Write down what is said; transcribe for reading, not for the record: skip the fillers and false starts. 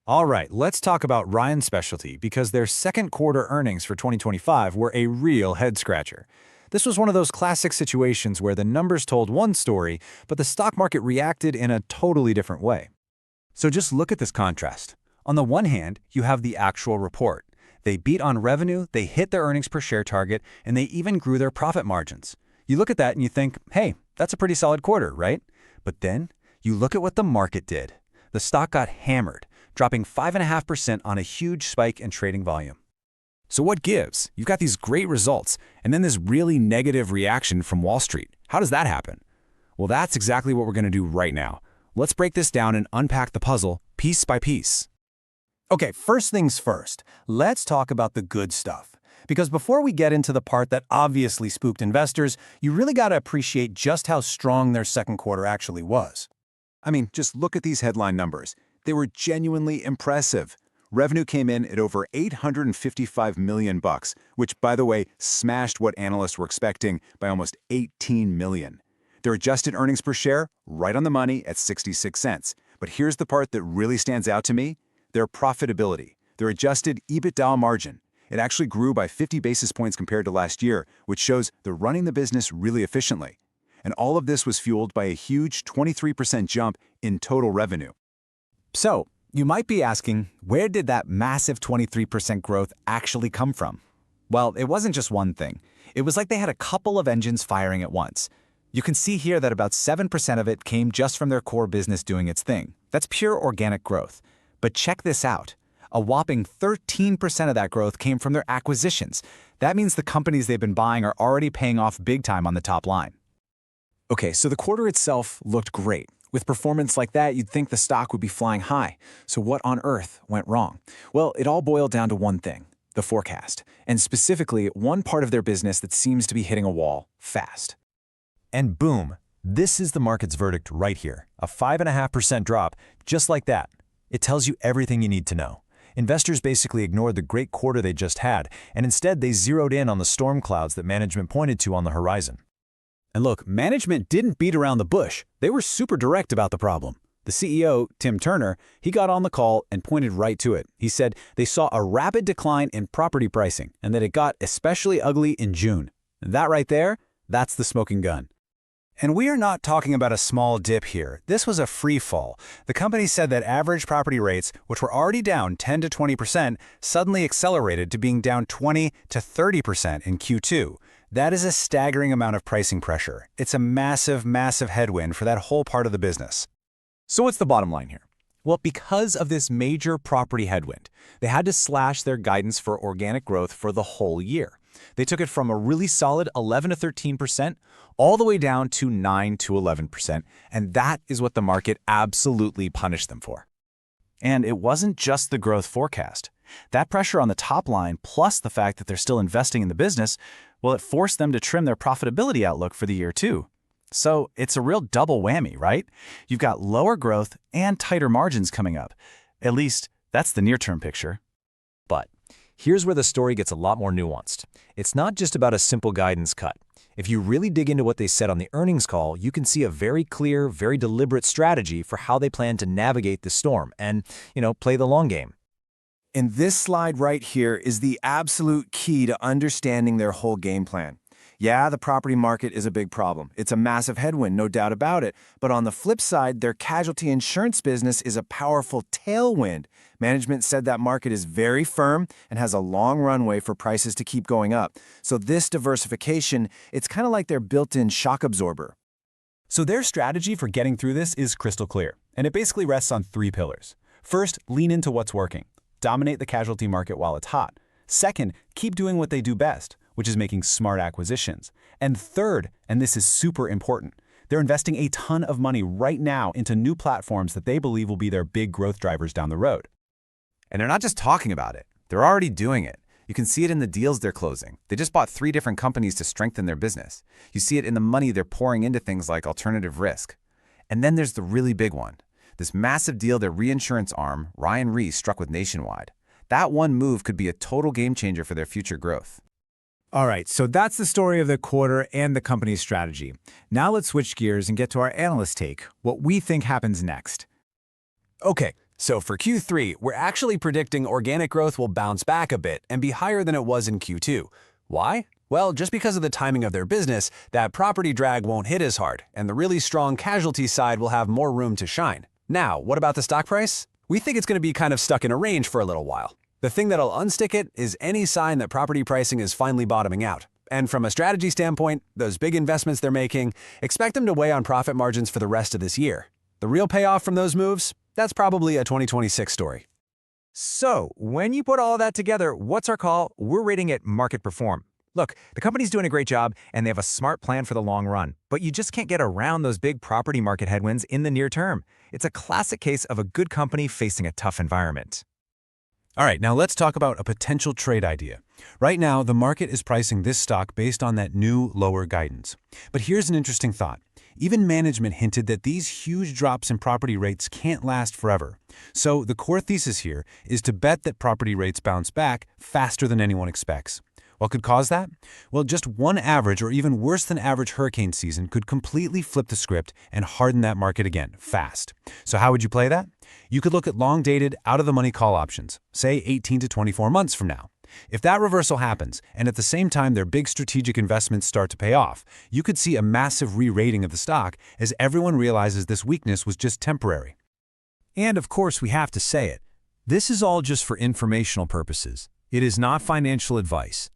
All right, let's talk about Ryan Specialty because their second quarter earnings for 2025 were a real head-scratcher. This was one of those classic situations where the numbers told one story, but the stock market reacted in a totally different way. So just look at this contrast. On the one hand, you have the actual report. They beat on revenue, they hit their earnings per share target, and they even grew their profit margins. You look at that and you think, hey, that's a pretty solid quarter, right? But then you look at what the market did. The stock got hammered, dropping 5.5% on a huge spike in trading volume. So what gives? You've got these great results, and then this really negative reaction from Wall Street. How does that happen? Well, that's exactly what we're going to do right now. Let's break this down and unpack the puzzle piece by piece. Okay, first things first, let's talk about the good stuff. Because before we get into the part that obviously spooked investors, you really got to appreciate just how strong their second quarter actually was. I mean, just look at these headline numbers. They were genuinely impressive. Revenue came in at over $855 million, which, by the way, smashed what analysts were expecting by almost $18 million. Their adjusted earnings per share, right on the money at 66 cents. But here's the part that really stands out to me. Their profitability, their adjusted EBITDA margin. It actually grew by 50 basis points compared to last year, which shows they're running the business really efficiently. And all of this was fueled by a huge 23% jump in total revenue. So, you might be asking, where did that massive 23% growth actually come from? Well, it wasn't just one thing. It was like they had a couple of engines firing at once. You can see here that about 7% of it came just from their core business doing its thing. That's pure organic growth. But check this out. A whopping 13% of that growth came from their acquisitions. That means the companies they've been buying are already paying off big time on the top line. Okay, so the quarter itself looked great. With performance like that, you'd think the stock would be flying high. So what on earth went wrong? Well, it all boiled down to one thing, the forecast. And specifically, one part of their business that seems to be hitting a wall fast. And boom, this is the market's verdict right here. A 5.5% drop, just like that. It tells you everything you need to know. Investors basically ignored the great quarter they just had, and instead they zeroed in on the storm clouds that management pointed to on the horizon. And look, management didn't beat around the bush. They were super direct about the problem. The CEO, Tim Turner, he got on the call and pointed right to it. He said they saw a rapid decline in property pricing and that it got especially ugly in June. That right there, that's the smoking gun. And we are not talking about a small dip here. This was a free fall. The company said that average property rates, which were already down 10 to 20%, suddenly accelerated to being down 20 to 30% in Q2. That is a staggering amount of pricing pressure. It's a massive, massive headwind for that whole part of the business. So what's the bottom line here? Well, because of this major property headwind, they had to slash their guidance for organic growth for the whole year. They took it from a really solid 11 to 13% all the way down to 9 to 11%, and that is what the market absolutely punished them for. And it wasn't just the growth forecast. That pressure on the top line, plus the fact that they're still investing in the business, well, it forced them to trim their profitability outlook for the year too. So it's a real double whammy, right? You've got lower growth and tighter margins coming up. At least, that's the near-term picture. But here's where the story gets a lot more nuanced. It's not just about a simple guidance cut. If you really dig into what they said on the earnings call, you can see a very clear, very deliberate strategy for how they plan to navigate the storm and, play the long game. And this slide right here is the absolute key to understanding their whole game plan. Yeah, the property market is a big problem. It's a massive headwind, no doubt about it. But on the flip side, their casualty insurance business is a powerful tailwind. Management said that market is very firm and has a long runway for prices to keep going up. So this diversification, it's kind of like their built-in shock absorber. So their strategy for getting through this is crystal clear, and it basically rests on 3 pillars. First, lean into what's working. Dominate the casualty market while it's hot. Second, keep doing what they do best, which is making smart acquisitions. And third, and this is super important, they're investing a ton of money right now into new platforms that they believe will be their big growth drivers down the road. And they're not just talking about it, they're already doing it. You can see it in the deals they're closing. They just bought 3 different companies to strengthen their business. You see it in the money they're pouring into things like alternative risk. And then there's the really big one. This massive deal their reinsurance arm, Ryan Re, struck with Nationwide. That one move could be a total game changer for their future growth. All right, so that's the story of the quarter and the company's strategy. Now let's switch gears and get to our analyst take, what we think happens next. Okay, So for Q3, we're actually predicting organic growth will bounce back a bit and be higher than it was in Q2. Why? Well, just because of the timing of their business, that property drag won't hit as hard, and the really strong casualty side will have more room to shine. Now, what about the stock price? We think it's going to be kind of stuck in a range for a little while. The thing that'll unstick it is any sign that property pricing is finally bottoming out. And from a strategy standpoint, those big investments they're making, expect them to weigh on profit margins for the rest of this year. The real payoff from those moves? That's probably a 2026 story. So, when you put all of that together, what's our call? We're rating it market perform. Look, the company's doing a great job, and they have a smart plan for the long run. But you just can't get around those big property market headwinds in the near term. It's a classic case of a good company facing a tough environment. All right, now let's talk about a potential trade idea. Right now, the market is pricing this stock based on that new, lower guidance. But here's an interesting thought. Even management hinted that these huge drops in property rates can't last forever. So the core thesis here is to bet that property rates bounce back faster than anyone expects. What could cause that? Well, just one average or even worse than average hurricane season could completely flip the script and harden that market again, fast. So how would you play that? You could look at long-dated, out-of-the-money call options, say 18 to 24 months from now. If that reversal happens, and at the same time their big strategic investments start to pay off, you could see a massive re-rating of the stock as everyone realizes this weakness was just temporary. And of course, we have to say it. This is all just for informational purposes. It is not financial advice.